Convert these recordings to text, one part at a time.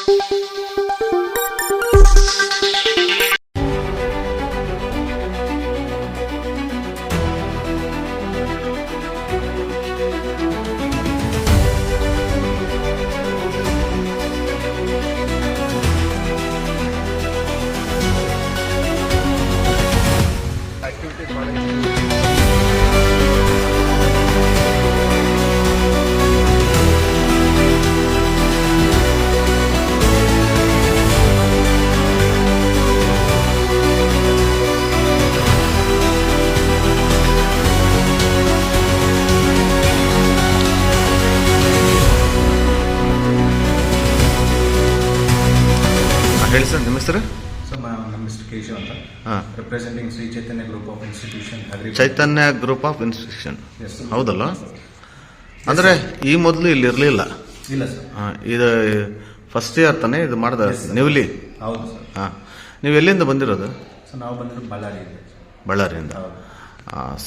ಹೇಳಿ ಸರ್, ನಿಮ್ಮ ಹೆಸರು? ಸರ್, ನಮ್ಮ ಮಿಸ್ಟರ್ ಕೇಶವ್ ಅಂತ. Representing Shri Chaitanya group of institution. Chaitanya group of institution, ಹೌದಲ್ಲ? ಅಂದರೆ ಈ ಮೊದಲು ಇಲ್ಲಿ ಇರಲಿಲ್ಲ? ಇಲ್ಲ ಸರ್. ಇದು ಫಸ್ಟ್ ಇಯರ್ ತಾನೇ ಇದು ಮಾಡಿದ ನೀವಲ್ಲಿ? ಹೌದು ಸರ್. ನೀವು ಎಲ್ಲಿಂದ ಬಂದಿರೋದು? ಸರ್, ನಾವು ಬಂದಿರೋದು ಬಳ್ಳಾರಿಯಿಂದ. ಬಳ್ಳಾರಿಯಿಂದ.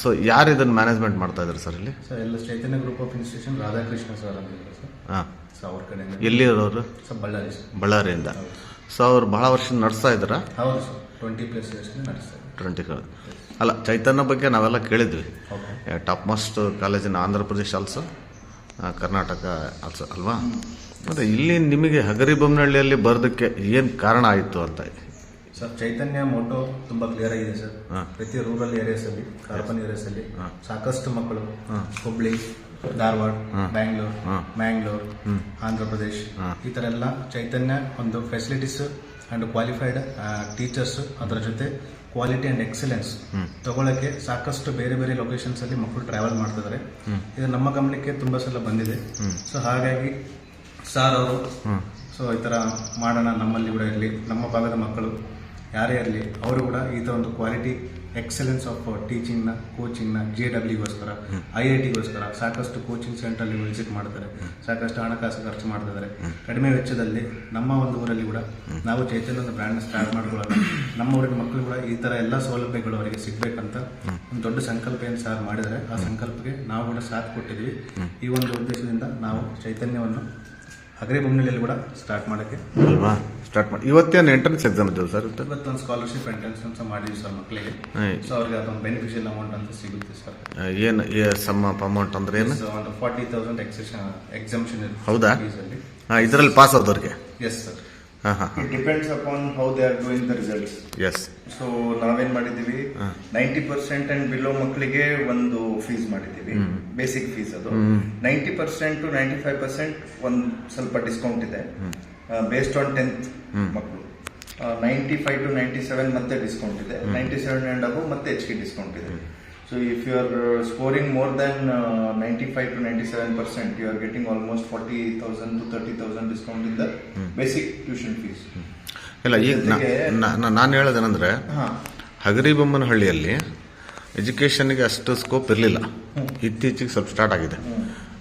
ಸೊ ಯಾರು ಇದನ್ನು ಮ್ಯಾನೇಜ್ಮೆಂಟ್ ಮಾಡ್ತಾ ಇದ್ದಾರೆ ಸರ್ ಇಲ್ಲಿ? ಸರ್, ಎಲ್ಲ Chaitanya group of institution Radhakrishna sir ಅಂತ ಸರ್. ಸೊ ಅವ್ರ ಕಡೆಯಿಂದ. ಎಲ್ಲಿರೋರು? Sir, Ballari sir. ಬಳ್ಳಾರಿಯಿಂದ. ಸೊ ಅವ್ರು ಬಹಳ ವರ್ಷ ನಡೆಸ್ತಾ ಇದ್ದಾರಾ? ಹೌದು ಸರ್, 20+ ಇಯರ್ಸ್ ನಡೆಸ್ತಾರೆ. 20 ಅಲ್ಲ, ಚೈತನ್ಯ ಬಗ್ಗೆ ನಾವೆಲ್ಲ ಕೇಳಿದ್ವಿ. ಟಾಪ್ ಮೋಸ್ಟ್ ಕಾಲೇಜ್ ಇನ್ ಆಂಧ್ರ ಪ್ರದೇಶ್ ಆಲ್ಸೋ, ಕರ್ನಾಟಕ ಆಲ್ಸೋ ಅಲ್ವಾ? ಮತ್ತು ಇಲ್ಲಿ ನಿಮಗೆ ಹಗರಿಬೊಮ್ಮನಹಳ್ಳಿಯಲ್ಲಿ ಬರೋದಕ್ಕೆ ಏನು ಕಾರಣ ಆಯಿತು ಅಂತ? ಸರ್, ಚೈತನ್ಯ ಮೋಟೋ ತುಂಬಾ ಕ್ಲಿಯರ್ ಆಗಿದೆ ಸರ್. ಪ್ರತಿ ರೂರಲ್ ಏರಿಯಾಸ್ ಅಲ್ಲಿ, ಅರ್ಬನ್ ಏರಿಯಾಸ್ ಅಲ್ಲಿ ಸಾಕಷ್ಟು ಮಕ್ಕಳು ಹುಬ್ಳಿ, ಧಾರವಾಡ, ಮ್ಯಾಂಗ್ಳೂರ್, ಆಂಧ್ರ ಪ್ರದೇಶ್, ಈ ತರ ಎಲ್ಲ ಚೈತನ್ಯ ಒಂದು ಫೆಸಿಲಿಟೀಸ್ ಅಂಡ್ ಕ್ವಾಲಿಫೈಡ್ ಟೀಚರ್ಸ್, ಅದರ ಜೊತೆ ಕ್ವಾಲಿಟಿ ಅಂಡ್ ಎಕ್ಸಲೆನ್ಸ್ ತಗೊಳಕ್ಕೆ ಸಾಕಷ್ಟು ಬೇರೆ ಬೇರೆ ಲೊಕೇಶನ್ಸ್ ಅಲ್ಲಿ ಮಕ್ಕಳು ಟ್ರಾವೆಲ್ ಮಾಡ್ತಿದ್ದಾರೆ. ಇದು ನಮ್ಮ ಗಮನಕ್ಕೆ ತುಂಬಾ ಸಲ ಬಂದಿದೆ. ಸೊ ಹಾಗಾಗಿ ಸಾರ್ ಅವರು ಈ ತರ ಮಾಡೋಣ, ನಮ್ಮಲ್ಲಿ ಕೂಡ ಇರಲಿ, ನಮ್ಮ ಭಾಗದ ಮಕ್ಕಳು ಯಾರೇ ಇರಲಿ ಅವರು ಕೂಡ ಈ ತರ ಒಂದು ಕ್ವಾಲಿಟಿ ಎಕ್ಸಲೆನ್ಸ್ ಆಫ್ ಟೀಚಿಂಗ್ನ, ಕೋಚಿಂಗ್ನ, JEEಗೋಸ್ಕರ, IITಗೋಸ್ಕರ ಸಾಕಷ್ಟು ಕೋಚಿಂಗ್ ಸೆಂಟರ್ ವಿಸಿಟ್ ಮಾಡ್ತಾರೆ, ಸಾಕಷ್ಟು ಹಣಕಾಸು ಖರ್ಚು ಮಾಡ್ತಿದ್ದಾರೆ. ಕಡಿಮೆ ವೆಚ್ಚದಲ್ಲಿ ನಮ್ಮ ಒಂದು ಊರಲ್ಲಿ ಕೂಡ ನಾವು ಚೈತನ್ಯ ಒಂದು ಬ್ರ್ಯಾಂಡ್ ಸ್ಟಾರ್ಟ್ ಮಾಡ್ಕೊಳ್ಳೋಣ, ನಮ್ಮ ಊರಿನ ಮಕ್ಕಳು ಕೂಡ ಈ ತರ ಎಲ್ಲ ಸೌಲಭ್ಯಗಳು ಅವರಿಗೆ ಸಿಗ್ಬೇಕಂತ ಒಂದು ದೊಡ್ಡ ಸಂಕಲ್ಪ ಏನು ಸಾರ್ ಮಾಡಿದರೆ, ಆ ಸಂಕಲ್ಪಕ್ಕೆ ನಾವು ಕೂಡ ಸಾಥ್ ಕೊಟ್ಟಿದ್ವಿ. ಈ ಒಂದು ಉದ್ದೇಶದಿಂದ ನಾವು ಚೈತನ್ಯವನ್ನು ಹಗರಿಬೊಮ್ಮನಹಳ್ಳಿಯಲ್ಲಿ ಕೂಡ ಸ್ಟಾರ್ಟ್ ಮಾಡೋಕ್ಕೆ ಅಲ್ವಾ ಸ್ಟಾರ್ಟ್ ಮಾಡಿ. ಇವತ್ತೇನು ಎಂಟ್ರೆನ್ಸ್ ಎಕ್ಸಾಮ್ ಇದ್ದವು ಸರ್? ಇವತ್ತೊಂದು ಸ್ಕಾಲರ್ಶಿಪ್ ಎಂಟ್ರೆನ್ಸ್ ಅಂತ ಮಾಡಿದ್ವಿ ಸರ್ ಮಕ್ಕಳಿಗೆ. ಸೊ ಅವ್ರಿಗೆ ಅದೊಂದು ಬೆನಿಫಿಷಿಯಲ್ ಅಮೌಂಟ್ ಅಂತ ಸಿಗುತ್ತೆ ಸರ್. ಏನು ಸಮ್ ಆಫ್ ಅಮೌಂಟ್ ಅಂದ್ರೆ ಏನು? ಒಂದು 40,000 ಎಕ್ಸಂಪ್ಷನ್ ಇರುತ್ತೆ. ಹೌದಾ? ಇದರಲ್ಲಿ ಪಾಸ್ ಆದವ್ರಿಗೆ? Yes sir. It depends upon how they are doing the results. Yes. So ನಾವೇನ್ ಮಾಡಿದೀವಿ, 90% ಅಂಡ್ ಬಿಲೋ ಮಕ್ಕಳಿಗೆ ಒಂದು ಫೀಸ್ ಮಾಡಿದೀವಿ, ಬೇಸಿಕ್ ಫೀಸ್. ಅದು 90% to 95% ಒಂದು ಸ್ವಲ್ಪ ಡಿಸ್ಕೌಂಟ್ ಇದೆ ಬೇಸ್ಡ್ ಆನ್ 10th ಮಕ್ಕಳು. 95 to 97 ಮತ್ತೆ ಡಿಸ್ಕೌಂಟ್ ಇದೆ, 97 ಅಂಡ್ ಅಬೋ ಮತ್ತೆ ಹೆಚ್ಚಿಗೆ ಡಿಸ್ಕೌಂಟ್ ಇದೆ. So if you are scoring more than 95 to 97%, you are getting almost 40,000 to 30,000 discount in the basic tuition fees. ಇಲ್ಲ, ಈಗ ನಾನು ಹೇಳೋದೇನೆಂದ್ರೆ, ಹಗರಿಬೊಮ್ಮನಹಳ್ಳಿಯಲ್ಲಿ ಎಜುಕೇಷನ್ಗೆ ಅಷ್ಟು ಸ್ಕೋಪ್ ಇರಲಿಲ್ಲ, ಇತ್ತೀಚೆಗೆ ಸ್ವಲ್ಪ ಸ್ಟಾರ್ಟ್ ಆಗಿದೆ.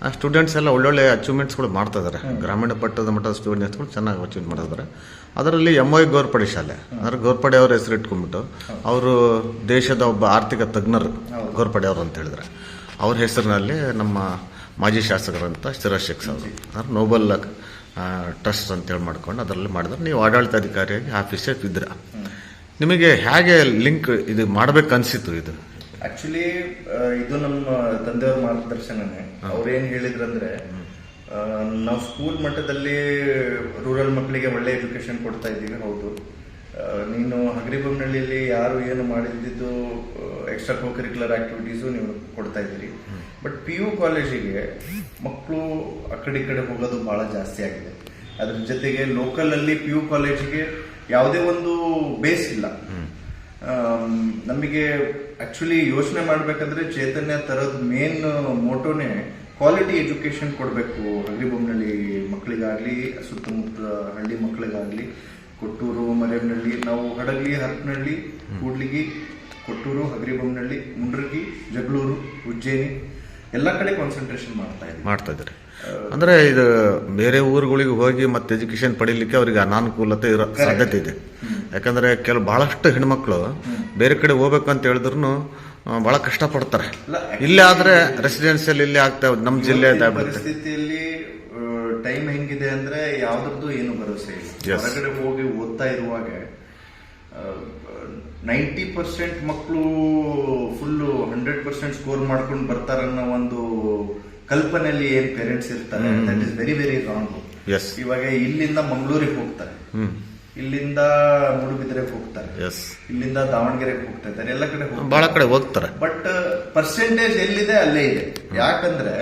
ಆ ಸ್ಟೂಡೆಂಟ್ಸ್ ಎಲ್ಲ ಒಳ್ಳೊಳ್ಳೆ ಅಚೀವ್ಮೆಂಟ್ಸ್ಗಳು ಮಾಡ್ತಾ ಇದ್ದಾರೆ. ಗ್ರಾಮೀಣ ಮಟ್ಟದ ಸ್ಟೂಡೆಂಟ್ಸ್ಗಳು ಚೆನ್ನಾಗಿ ಅಚೀವ್ ಮಾಡಿದ್ದಾರೆ. ಅದರಲ್ಲಿ MOI ಗೋರ್ಪಡೆ ಶಾಲೆ, ಅಂದರೆ ಗೋರ್ಪಡೆ ಅವ್ರ ಹೆಸರು ಇಟ್ಕೊಂಡ್ಬಿಟ್ಟು ಅವರು ದೇಶದ ಒಬ್ಬ ಆರ್ಥಿಕ ತಜ್ಞರು ಗೋರ್ಪಡೆ ಅವರು ಅಂತ ಹೇಳಿದ್ರೆ, ಅವ್ರ ಹೆಸರಿನಲ್ಲಿ ನಮ್ಮ ಮಾಜಿ ಶಾಸಕರಂತ ಶಿರಾಶೇಖ್ ಅವರು ಅಂದ್ರೆ ನೋಬಲ್ ಟ್ರಸ್ಟ್ ಅಂತೇಳಿ ಮಾಡ್ಕೊಂಡು ಅದರಲ್ಲಿ ಮಾಡಿದ್ರೆ, ನೀವು ಆಡಳಿತಾಧಿಕಾರಿಯಾಗಿ ಆಫೀಸರ್ ಇದ್ರ, ನಿಮಗೆ ಹೇಗೆ ಲಿಂಕ್ ಇದು ಮಾಡ್ಬೇಕು ಅನ್ಸಿತ್ತು? ಇದು ಆಕ್ಚುಲಿ ಇದು ನಮ್ಮ ತಂದೆಯವ್ರ ಮಾರ್ಗದರ್ಶನನೇ. ಅವ್ರೇನ್ ಹೇಳಿದ್ರಂದ್ರೆ, ನಾವು ಸ್ಕೂಲ್ ಮಟ್ಟದಲ್ಲಿ ರೂರಲ್ ಮಕ್ಕಳಿಗೆ ಒಳ್ಳೆ ಎಜುಕೇಶನ್ ಕೊಡ್ತಾ ಇದ್ದೀವಿ, ಹೌದು. ನೀನು ಹಗರಿಬೊಮ್ಮನಹಳ್ಳಿಯಲ್ಲಿ ಯಾರು ಏನು ಮಾಡಿದ್ದು ಎಕ್ಸ್ಟ್ರಾ ಕರಿಕ್ಯುಲರ್ ಆಕ್ಟಿವಿಟೀಸು ನೀವು ಕೊಡ್ತಾ ಇದ್ದೀರಿ, ಬಟ್ PU ಕಾಲೇಜಿಗೆ ಮಕ್ಕಳು ಆ ಕಡೆ ಈ ಕಡೆ ಹೋಗೋದು ಬಹಳ ಜಾಸ್ತಿ ಆಗಿದೆ. ಅದ್ರ ಜೊತೆಗೆ ಲೋಕಲ್ ಅಲ್ಲಿ PU ಕಾಲೇಜಿಗೆ ಯಾವುದೇ ಒಂದು ಬೇಸ್ ಇಲ್ಲ. ನಮಗೆ ಆಕ್ಚುಲಿ ಯೋಚನೆ ಮಾಡ್ಬೇಕಂದ್ರೆ ಚೈತನ್ಯ ತರದ ಮೇನ್ ಮೋಟೋನೇ ಕ್ವಾಲಿಟಿ ಎಜುಕೇಶನ್ ಕೊಡಬೇಕು ಹಗರಿಬೊಮ್ಮನಹಳ್ಳಿ ಮಕ್ಕಳಿಗಾಗ್ಲಿ, ಸುತ್ತಮುತ್ತ ಹಳ್ಳಿ ಮಕ್ಕಳಿಗಾಗ್ಲಿ. ಕೊಟ್ಟೂರು, ಮರೇನಹಳ್ಳಿ, ನಾವು ಹಡಗಲಿ, ಹರಪನಹಳ್ಳಿ, ಕೂಡ್ಲಿಗಿ, ಕೊಟ್ಟೂರು, ಹಗರಿಬೊಮ್ಮನಹಳ್ಳಿ, ಮುಂಡ್ರಗಿ, ಜಗಳೂರು, ಉಜ್ಜಯಿನಿ ಎಲ್ಲ ಕಡೆ ಕಾನ್ಸಂಟ್ರೇಷನ್ ಮಾಡ್ತಾ ಇದ್ದಾರೆ. ಅಂದ್ರೆ ಇದು ಬೇರೆ ಊರುಗಳಿಗೆ ಹೋಗಿ ಮತ್ತೆ ಎಜುಕೇಶನ್ ಪಡೀಲಿಕ್ಕೆ ಅವರಿಗೆ ಅನಾನುಕೂಲತೆ ಇರೋ ಸಾಧ್ಯತೆ ಇದೆ. ಯಾಕಂದ್ರೆ ಬಹಳಷ್ಟು ಹೆಣ್ಮಕ್ಳು ಬೇರೆ ಕಡೆ ಹೋಗ್ಬೇಕಂತ ಹೇಳಿದ್ರು ಬಹಳ ಕಷ್ಟ ಪಡ್ತಾರೆ. ಇಲ್ಲಿ ಆದ್ರೆ ರೆಸಿಡೆನ್ಸಿಯಲ್ ಇಲ್ಲಿ ಆಗ್ತಾ ನಮ್ಮ ಜಿಲ್ಲೆ ಪರಿಸ್ಥಿತಿಯಲ್ಲಿ ಟೈಮ್ ಹೆಂಗಿದೆ ಏನಿದೆ ಅಂದ್ರೆ ಯಾವ್ದ್ರದ್ದು ಏನು ಭರವಸೆ ಇಲ್ಲ. Yes. ಹೊರಗಡೆ ಹೋಗಿ ಓದ್ತಾ ಇರುವಾಗ 90% ಮಕ್ಕಳು ಫುಲ್ 100% ಸ್ಕೋರ್ ಮಾಡ್ಕೊಂಡು ಬರ್ತಾರನ್ನೋ ಒಂದು ಕಲ್ಪನೆಯಲ್ಲಿ ಏನ್ ಪೇರೆಂಟ್ಸ್ ಇರ್ತಾರೆ, that is very very wrong. Yes ಇವಾಗ ಇಲ್ಲಿಂದ ಮಂಗಳೂರಿಗೆ ಹೋಗ್ತಾರೆ, ಹ್ಮ್ ಇಲ್ಲಿಂದ ಮೂಡುಬಿದಿರೆಗೆ ಹೋಗ್ತಾರೆ, ಎಸ್ ಇಲ್ಲಿಂದ ದಾವಣಗೆರೆಗೆ ಹೋಗ್ತಾ ಇದ್ದಾರೆ, ಎಲ್ಲ ಕಡೆ ಬಹಳ ಕಡೆ ಹೋಗ್ತಾರೆ. ಬಟ್ ಪರ್ಸೆಂಟೇಜ್ ಎಲ್ಲಿದೆ ಅಲ್ಲೇ ಇದೆ. ಯಾಕಂದ್ರೆ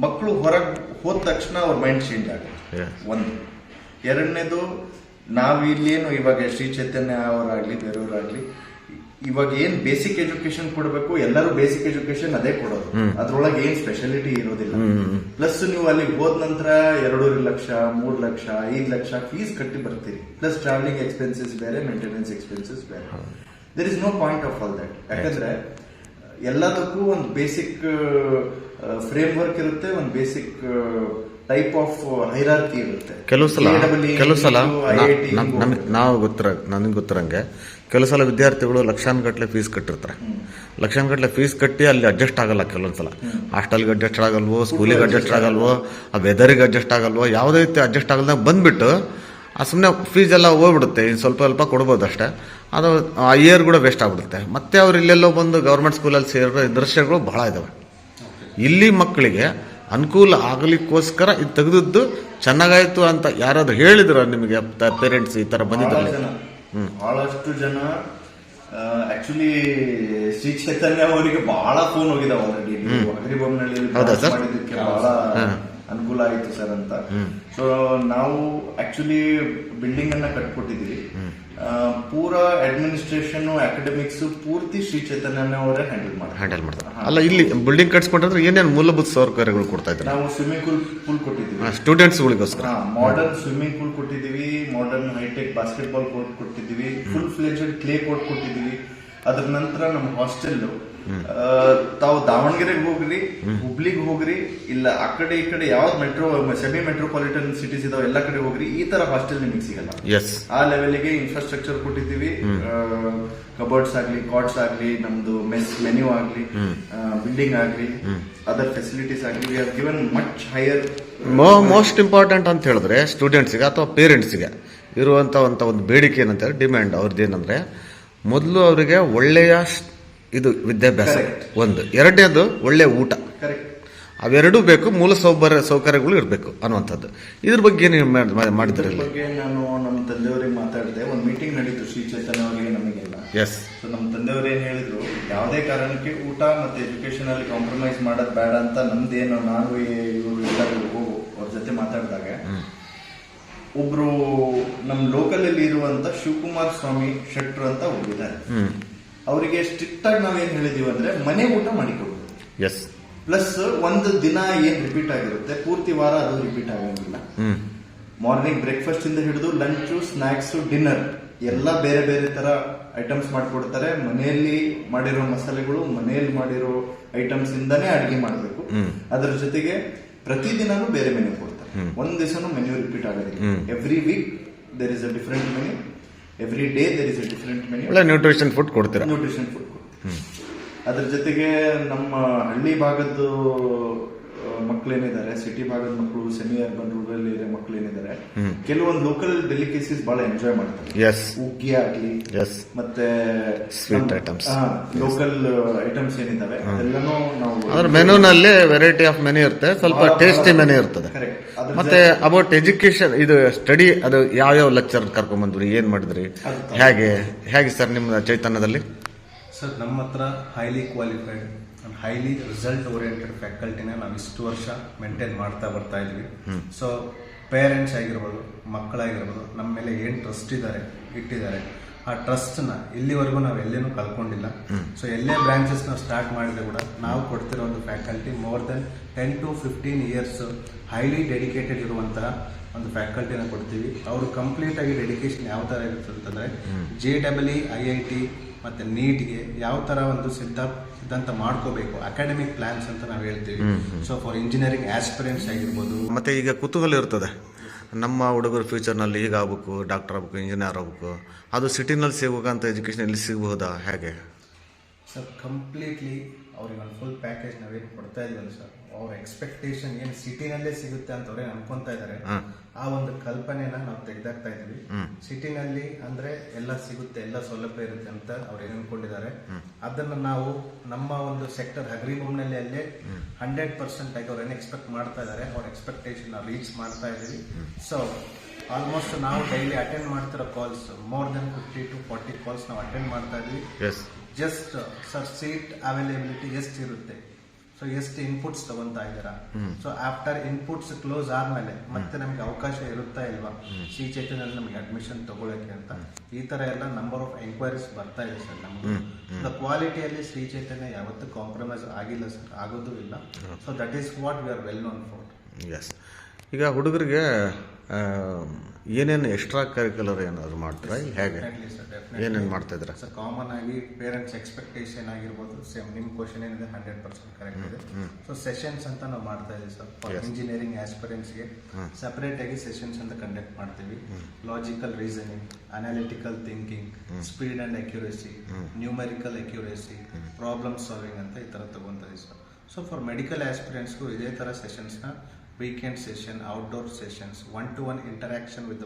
ಮಕ್ಕಳು ಹೊರಗೆ ಹೋದ ತಕ್ಷಣ ಅವ್ರ ಮೈಂಡ್ ಚೇಂಜ್ ಆಗುತ್ತೆ. ಒಂದು ಎರಡನೇದು, ನಾವು ಇಲ್ಲೇನು ಇವಾಗ ಶ್ರೀ ಚೈತನ್ಯ ಅವರಾಗ್ಲಿ ಬೇರೆಯವರಾಗ್ಲಿ ಇವಾಗ ಏನ್ ಬೇಸಿಕ್ ಎಜುಕೇಶನ್ ಕೊಡಬೇಕು, ಎಲ್ಲರೂ ಬೇಸಿಕ್ ಎಜುಕೇಶನ್ ಅದೇ ಕೊಡೋದು, ಅದ್ರೊಳಗೆ ಏನ್ ಸ್ಪೆಷಾಲಿಟಿ ಇರೋದಿಲ್ಲ. ಪ್ಲಸ್ ನೀವು ಅಲ್ಲಿ ಹೋದ ನಂತರ 2.5 ಲಕ್ಷ 3 ಲಕ್ಷ 5 ಲಕ್ಷ ಫೀಸ್ ಕಟ್ಟಿ ಬರ್ತೀರಿ. ಪ್ಲಸ್ ಟ್ರಾವೆಲಿಂಗ್ ಎಕ್ಸ್ಪೆನ್ಸಸ್ ಬೇರೆ, ಮೇಂಟೆನೆನ್ಸ್ ಎಕ್ಸ್ಪೆನ್ಸಸ್ ಬೇರೆ. There is no point of all that. ಯಾಕಂದ್ರೆ ಎಲ್ಲದಕ್ಕೂ ಒಂದು ಬೇಸಿಕ್ ಫ್ರೇಮ್ ವರ್ಕ್ ಇರುತ್ತೆ, ಒಂದು ಬೇಸಿಕ್ ಟೈಪ್ ಆಫ್ ಹೈರಾರ್ಕಿ ಇರುತ್ತೆ. ಕೆಲವು ಸಲ ನನಗೆ ಗೊತ್ತಿರಂಗೆ ಕೆಲವು ಸಲ ವಿದ್ಯಾರ್ಥಿಗಳು ಲಕ್ಷಾನುಗಟ್ಟಲೆ ಫೀಸ್ ಕಟ್ಟಿರ್ತಾರೆ. ಲಕ್ಷಾನುಗಟ್ಟಲೆ ಫೀಸ್ ಕಟ್ಟಿ ಅಲ್ಲಿ ಅಡ್ಜಸ್ಟ್ ಆಗಲ್ಲ. ಕೆಲವೊಂದ್ಸಲ ಹಾಸ್ಟೆಲ್ಗೆ ಅಡ್ಜಸ್ಟ್ ಆಗಲ್ವೋ, ಸ್ಕೂಲಿಗೆ ಅಡ್ಜಸ್ಟ್ ಆಗಲ್ವೋ, ಆ ವೆದರಿಗೆ ಅಡ್ಜಸ್ಟ್ ಆಗಲ್ವೋ, ಯಾವುದೇ ರೀತಿ ಅಡ್ಜಸ್ಟ್ ಆಗಲ್ದಾಗ ಬಂದ್ಬಿಟ್ಟು ಸುಮ್ಮನೆ ಫೀಸ್ ಎಲ್ಲ ಹೋಗ್ಬಿಡುತ್ತೆ. ಇನ್ನು ಸ್ವಲ್ಪ ಕೊಡ್ಬೋದು ಅಷ್ಟೇ. ಅದು ಆ ಇಯರ್ ಕೂಡ ವೇಸ್ಟ್ ಆಗ್ಬಿಡುತ್ತೆ. ಮತ್ತೆ ಅವ್ರು ಇಲ್ಲೆಲ್ಲೋ ಬಂದು ಗೌರ್ಮೆಂಟ್ ಸ್ಕೂಲಲ್ಲಿ ಸೇರೋ ದೃಶ್ಯಗಳು ಬಹಳ ಇದಾವೆ. ಇಲ್ಲಿ ಮಕ್ಕಳಿಗೆ ಅನುಕೂಲ ಆಗಲಿಕ್ಕೋಸ್ಕರ ಇದು ತೆಗೆದದ್ದು ಚೆನ್ನಾಗಾಯ್ತು ಅಂತ ಯಾರಾದ್ರೂ ಹೇಳಿದ್ರು ನಿಮಗೆ ಪೇರೆಂಟ್ಸ್ ಈ ತರ ಬಂದಿದ್ದಾರೆ? ಬಹಳಷ್ಟು ಜನ ಆಕ್ಚುಲಿ ಶ್ರೀ ಚೈತನ್ಯ ಅವರಿಗೆ ಬಹಳ ಫೋನ್ ಹೋಗಿದಾವೆ ಆಲ್ರೆಡಿ. ಅಗ್ರಿಬೊಮ್ಮನಹಳ್ಳಿ ಮಾಡಿದ್ದಕ್ಕೆ ಬಹಳ ಅನುಕೂಲ ಆಯ್ತು ಸರ್ ಅಂತ. ಸೊ ನಾವು ಆಕ್ಚುಲಿ ಬಿಲ್ಡಿಂಗ್ ಅನ್ನ ಕಟ್ಕೊಟ್ಟಿದೀವಿ. ಪೂರಾ ಅಡ್ಮಿನಿಸ್ಟ್ರೇಷನ್ ಅಕಾಡೆಮಿಕ್ಸ್ ಪೂರ್ತಿ ಶ್ರೀ ಚೈತನ್ಯ ಅವರೇ ಹ್ಯಾಂಡಲ್ ಮಾಡ್ತಾರೆ. ಅಲ್ಲ, ಇಲ್ಲಿ ಬಿಲ್ಡಿಂಗ್ ಕಟ್ಸ್ಕೊಂಡ್ರೆ ಏನೇನು ಮೂಲಭೂತ ಸೌಕರ್ಯಗಳು ಕೊಡ್ತಾ ಇದ್ದಾರೆ? ನಾವು ಸ್ವಿಮ್ಮಿಂಗ್ ಪೂಲ್ ಕೊಟ್ಟಿದ್ದೀವಿ ಸ್ಟೂಡೆಂಟ್ಸ್ಗಳಿಗೋಸ್ಕರ. ಮಾಡರ್ನ್ ಸ್ವಿಮ್ಮಿಂಗ್ ಪೂಲ್ ಕೊಟ್ಟಿದ್ದೀವಿ, ಮಾಡರ್ನ್ ಹೈಟೆಕ್ ಬಾಸ್ಕೆಟ್ಬಾಲ್ ಕೋರ್ಟ್ ಕೊಟ್ಟಿದ್ದೀವಿ, ಫುಲ್ ಫ್ಲೆಜೆಡ್ ಕ್ಲೇ ಕೋರ್ಟ್ ಕೊಟ್ಟಿದ್ದೀವಿ. ಅದ್ರ ನಂತರ ನಮ್ಮ ಹಾಸ್ಟೆಲ್ ತಾವು ದಾವಣಗೆರೆಗೆ ಹೋಗ್ರಿ, ಹುಬ್ಳಿಗೆ ಹೋಗ್ರಿ, ಇಲ್ಲ ಆ ಕಡೆ ಈ ಕಡೆ ಯಾವ್ದು ಸೆಮಿ ಮೆಟ್ರೋಪಾಲಿಟನ್ ಸಿಟೀಸ್ ಇದಾವೆ ಎಲ್ಲ ಕಡೆ ಹೋಗ್ರಿ, ಈ ತರ ಹಾಸ್ಟೆಲ್ ನಿಮಗೆ ಸಿಗಲ್ಲ. ಆ ಲೆವೆಲ್ಗೆ ಇನ್ಫ್ರಾಸ್ಟ್ರಕ್ಚರ್ ಕೊಟ್ಟಿದ್ದೀವಿ. ಕಬೋರ್ಡ್ಸ್ ಆಗ್ಲಿ, ಕಾಟ್ಸ್ ಆಗ್ಲಿ, ನಮ್ದು ಮೆನ್ಯೂ ಆಗ್ಲಿ, ಬಿಲ್ಡಿಂಗ್ ಆಗ್ಲಿ, ಅದರ್ ಫೆಸಿಲಿಟೀಸ್ ಆಗ್ಲಿ, we have given much higher. Most important ಅಂತ ಹೇಳಿದ್ರೆ ಸ್ಟೂಡೆಂಟ್ಸ್ಗೆ ಅಥವಾ ಪೇರೆಂಟ್ಸ್ಗೆ ಇರುವಂತ ಒಂದು ಬೇಡಿಕೆ ಏನಂತ ಡಿಮ್ಯಾಂಡ್ ಅವ್ರದ್ದೇನಂದ್ರೆ, ಮೊದಲು ಅವರಿಗೆ ಒಳ್ಳೆಯ ಇದು ವಿದ್ಯಾಭ್ಯಾಸ ಒಂದು, ಎರಡನೇದು ಒಳ್ಳೆ ಊಟ, ಅವೆರಡೂ ಬೇಕು, ಮೂಲ ಸೌಕರ್ಯಗಳು ಇರಬೇಕು ಅನ್ನುವಂಥದ್ದು. ಇದ್ರ ಬಗ್ಗೆ ನೀವು ಮಾಡಿದ್ರೆ ಬಗ್ಗೆ ನಾನು ನಮ್ಮ ತಂದೆಯವರಿಗೆ ಮಾತಾಡಿದೆ. ಒಂದು ಮೀಟಿಂಗ್ ನಡೀತು ಶ್ರೀ ಚೈತನ್ಯ ಅವರಿಗೆ ನಮಗೆಲ್ಲ. ಎಸ್. ಸೊ ನಮ್ಮ ತಂದೆಯವರು ಏನ್ ಹೇಳಿದ್ರು, ಯಾವುದೇ ಕಾರಣಕ್ಕೆ ಊಟ ಮತ್ತೆ ಎಜುಕೇಶನ್ ಅಲ್ಲಿ ಕಾಂಪ್ರಮೈಸ್ ಮಾಡೋದು ಬೇಡ ಅಂತ. ನಮ್ದೇನು ನಾನು ಇವರು ಎಲ್ಲರಿಗೂ ಅವ್ರ ಜೊತೆ ಮಾತಾಡಿದಾಗ ಒಬ್ರು ನಮ್ ಲೋಕಲ್ ಅಲ್ಲಿ ಇರುವಂತ ಶಿವಕುಮಾರ್ ಸ್ವಾಮಿ ಶೆಟ್ರು ಅಂತ ಒಬ್ಬಿದ್ದಾರೆ. ಅವರಿಗೆ ಸ್ಟ್ರಿಕ್ಟ್ ಆಗಿ ನಾವೇನ್ ಹೇಳಿದೀವಿ ಅಂದ್ರೆ ಮನೆ ಊಟ ಮಾಡಿಕೊಡ್ಬೋದು. ಎಸ್. ಪ್ಲಸ್ ಒಂದು ದಿನ ಏನ್ ರಿಪೀಟ್ ಆಗಿರುತ್ತೆ ಪೂರ್ತಿ ವಾರ ಅದು ರಿಪೀಟ್ ಆಗಂಗಿಲ್ಲ. ಮಾರ್ನಿಂಗ್ ಬ್ರೇಕ್ಫಾಸ್ಟ್ ಇಂದ ಹಿಡಿದು ಲಂಚ್, ಸ್ನಾಕ್ಸ್, ಡಿನ್ನರ್ ಎಲ್ಲ ಬೇರೆ ಬೇರೆ ತರ ಐಟಮ್ಸ್ ಮಾಡ್ಕೊಡ್ತಾರೆ. ಮನೆಯಲ್ಲಿ ಮಾಡಿರೋ ಮಸಾಲೆಗಳು, ಮನೆಯಲ್ಲಿ ಮಾಡಿರೋ ಐಟಮ್ಸ್ ಇಂದಾನೇ ಅಡಿಗೆ ಮಾಡಬೇಕು. ಅದರ ಜೊತೆಗೆ ಪ್ರತಿದಿನನೂ ಬೇರೆ ಮೆನ್ಯೂ ಕೊಡ್ತಾರೆ. ಒಂದ್ ದಿವಸನೂ ಮೆನ್ಯೂ ರಿಪೀಟ್ ಆಗೋದಿಲ್ಲ. Every week there is a different menu, every day there is a different menu. Nutrition food ಕೊಡ್ತೀರಾ? ನ್ಯೂಟ್ರಿಷನ್ ಫುಡ್ ಕೊಡ್ತೀವಿ. ಅದ್ರ ಜೊತೆಗೆ ನಮ್ಮ ಹಳ್ಳಿ ಭಾಗದ ಮಕ್ಕಳೇನಿದ್ದಾರೆ, ಸಿಟಿ ಭಾಗದ ಮಕ್ಕಳು, ಸೆಮಿ ಅರ್ಬನ್ ರೂರಲ್ ಏರಿಯಾ ಮಕ್ಕಳೇನಿದ್ದಾರೆ, ಕೆಲವೊಂದು ಲೋಕಲ್ ಡೆಲಿಕೇಸಿಸ್ ಬಹಳ ಎಂಜಾಯ್ ಮಾಡ್ತಾರೆ. ಉಗ್ಗಿ ಆಗ್ಲಿ, ಮತ್ತೆ ಸ್ವೀಟ್ ಐಟಮ್ಸ್, ಲೋಕಲ್ ಐಟಮ್ಸ್ ಏನಿದಾವೆ ಅದೆಲ್ಲನೂ ನಾವು ಅದ್ರ ಮೆನುನಲ್ಲಿ ವೆರೈಟಿ ಆಫ್ ಮೆನು ಇರುತ್ತೆ, ಸ್ವಲ್ಪ ಟೇಸ್ಟಿ ಮೆನು ಇರ್ತದೆ. ಮತ್ತೆ ಅಬೌಟ್ ಎಜುಕೇಶನ್, ಇದು ಸ್ಟಡಿ, ಅದು ಯಾವ ಲೆಕ್ಚರ್ ಕರ್ಕೊಂಡ್ ಬಂದ್ರಿ, ಏನ್ ಮಾಡಿದ್ರಿ, ಹೇಗೆ ಸರ್ ನಿಮ್ಮ ಚೈತನ್ಯದಲ್ಲಿ? ಸರ್, ನಮ್ಮ ಹತ್ರ highly qualified and highly result oriented ಫ್ಯಾಕಲ್ಟಿನ ನಾವು ಇಷ್ಟು ವರ್ಷ ಮೇಂಟೈನ್ ಮಾಡ್ತಾ ಬರ್ತಾ ಇದ್ವಿ. ಸೊ ಪೇರೆಂಟ್ಸ್ ಆಗಿರ್ಬೋದು, ಮಕ್ಕಳಾಗಿರ್ಬೋದು, ನಮ್ಮ ಮೇಲೆ ಏನು ಟ್ರಸ್ಟ್ ಇಟ್ಟಿದ್ದಾರೆ, ಆ ಟ್ರಸ್ಟ್ನ ಇಲ್ಲಿವರೆಗೂ ನಾವು ಎಲ್ಲೇನೂ ಕಳ್ಕೊಂಡಿಲ್ಲ. ಸೊ ಎಲ್ಲೇ ಬ್ರಾಂಚಸ್ ನಾವು ಸ್ಟಾರ್ಟ್ ಮಾಡಿದ್ರೆ ಕೂಡ ನಾವು ಕೊಡ್ತಿರೋ ಒಂದು faculty more than 10 to 15 years highly dedicated ಇರುವಂತಹ ಒಂದು ಫ್ಯಾಕಲ್ಟಿನ ಕೊಡ್ತೀವಿ. ಅವರು ಕಂಪ್ಲೀಟ್ ಆಗಿ ಡೆಡಿಕೇಶನ್ ಯಾವ ತರ ಇರುತ್ತೆ ಅಂತಂದ್ರೆ, JEE, IIT ಮತ್ತೆ ನೀಟ್ಗೆ ಯಾವ ತರ ಒಂದು ಸಿದ್ಧಾಂತ ಮಾಡ್ಕೋಬೇಕು, ಅಕಾಡೆಮಿಕ್ ಪ್ಲಾನ್ಸ್ ಅಂತ ನಾವು ಹೇಳ್ತೀವಿ. ಸೊ ಫಾರ್ ಇಂಜಿನಿಯರಿಂಗ್ ಆಸ್ಪಿರೆಂಟ್ಸ್ ಆಗಿರ್ಬೋದು. ಮತ್ತೆ ಈಗ ಕುತೂಹಲ ಇರ್ತದೆ, ನಮ್ಮ ಹುಡುಗರು ಫ್ಯೂಚರ್ನಲ್ಲಿ ಈಗ ಆಗ್ಬೇಕು, ಡಾಕ್ಟರ್ ಆಗ್ಬೇಕು, ಇಂಜಿನಿಯರ್ ಆಗ್ಬೇಕು, ಅದು ಸಿಟಿನಲ್ಲಿ ಸಿಗುವಂತ ಎಜುಕೇಶನ್ ಇಲ್ಲಿ ಸಿಗಬಹುದಾ, ಹೇಗೆ? ಸರ್, ಕಂಪ್ಲೀಟ್ಲಿ ಅವ್ರಿಗೆ ಒಂದು ಫುಲ್ ಪ್ಯಾಕೇಜ್ ನಾವೇನು ಕೊಡ್ತಾ ಇದೀವಲ್ಲ ಸರ್, ಅವ್ರ ಎಕ್ಸ್ಪೆಕ್ಟೇಷನ್ ಏನು ಸಿಟಿನಲ್ಲೇ ಸಿಗುತ್ತೆ ಅಂತ ಅವ್ರೇನು ಅನ್ಕೊಂತಾ ಇದ್ದಾರೆ, ಆ ಒಂದು ಕಲ್ಪನೆನ ನಾವು ತೆಗೆದಾಕ್ತಾ ಇದೀವಿ. ಸಿಟಿನಲ್ಲಿ ಅಂದ್ರೆ ಎಲ್ಲ ಸಿಗುತ್ತೆ, ಎಲ್ಲ ಸೌಲಭ್ಯ ಇರುತ್ತೆ ಅಂತ ಅವ್ರು ಏನ್ ಅನ್ಕೊಂಡಿದ್ದಾರೆ, ಅದನ್ನ ನಾವು ನಮ್ಮ ಒಂದು ಸೆಕ್ಟರ್ ಅಗ್ರಿಬೊಮ್ನಲ್ಲಿ ಅಲ್ಲೇ 100% ಆಗಿ ಅವ್ರು ಏನು ಎಕ್ಸ್ಪೆಕ್ಟ್ ಮಾಡ್ತಾ ಇದ್ದಾರೆ, ಅವ್ರ ಎಕ್ಸ್ಪೆಕ್ಟೇಷನ್ ನಾವು ರೀಚ್ ಮಾಡ್ತಾ ಇದೀವಿ. ಸೊ ಆಲ್ಮೋಸ್ಟ್ ನಾವು ಡೈಲಿ ಅಟೆಂಡ್ ಮಾಡ್ತಿರೋ calls more than 50 to 40 calls ನಾವು ಅಟೆಂಡ್ ಮಾಡ್ತಾ ಇದೀವಿ. ಜಸ್ಟ್ ಸರ್ ಸೀಟ್ ಅವೈಲೇಬಿಲಿಟಿ ಎಷ್ಟು ಇರುತ್ತೆ, ಸೊ ಎಷ್ಟು ಇನ್ಪುಟ್ಸ್ ತಗೊಂತಾ ಇದ್ದೀರಾ, ಸೊ ಆಫ್ಟರ್ ಇನ್ಪುಟ್ಸ್ ಕ್ಲೋಸ್ ಆದ್ಮೇಲೆ ಮತ್ತೆ ನಮಗೆ ಅವಕಾಶ ಇರುತ್ತಾ ಇಲ್ವಾ ಶ್ರೀ ಚೈತನ್ಯದಲ್ಲಿ ನಮಗೆ ಅಡ್ಮಿಷನ್ ತಗೊಳಕ್ಕೆ ಅಂತ, ಈ ತರ ಎಲ್ಲ ನಂಬರ್ ಆಫ್ ಎಂಕ್ವೈರೀಸ್ ಬರ್ತಾ ಇದೆ ಸರ್ ನಮ್ಗೆ. ಕ್ವಾಲಿಟಿಯಲ್ಲಿ ಶ್ರೀ ಚೈತನ್ಯ ಯಾವತ್ತೂ ಕಾಂಪ್ರಮೈಸ್ ಆಗಿಲ್ಲ ಸರ್, ಆಗೋದು ಇಲ್ಲ. So that is what we are well known for. Yes. ಈಗ ಹುಡುಗರಿಗೆ ಏನೇನು ಎಕ್ಸ್ಟ್ರಾ ಕರಿಕ್ಯುಲರ್ ಏನಾದ್ರು ಮಾಡ್ತೀರಾ, ಹೇಗೆ ಏನೇನು ಮಾಡ್ತಾ ಇದ್ದೀರಾ ಸರ್? ಕಾಮನ್ ಆಗಿ ಪೇರೆಂಟ್ಸ್ ಎಕ್ಸ್ಪೆಕ್ಟೇಷನ್ ಆಗಿರ್ಬೋದು, ಸೇಮ್ ನಿಮ್ಮ ಕ್ವಶನ್ ಏನಿದೆ 100% ಕರೆಕ್ಟ್ ಇದೆ. ಸೊ ಸೆಷನ್ಸ್ ಅಂತ ನಾವು ಮಾಡ್ತಾ ಇದೀವಿ ಸರ್. ಫಾರ್ ಇಂಜಿನಿಯರಿಂಗ್ ಆಸ್ಪಿರೆಂಟ್ಸ್ಗೆ ಸಪರೇಟ್ ಆಗಿ ಸೆಷನ್ಸ್ ಅಂತ ಕಂಡಕ್ಟ್ ಮಾಡ್ತೀವಿ. Logical reasoning, analytical thinking, speed and accuracy, numerical accuracy, problem solving ಅಂತ ಈ ತರ ತಗೊಂತಾ ಇದೀವಿ ಸರ್. ಸೊ ಫಾರ್ ಮೆಡಿಕಲ್ ಆಸ್ಪಿರೆಂಟ್ಸ್ಗೂ ಇದೇ ತರ ಸೆಷನ್ಸ್ನ weekend session, outdoor sessions, 1-to-1 interaction with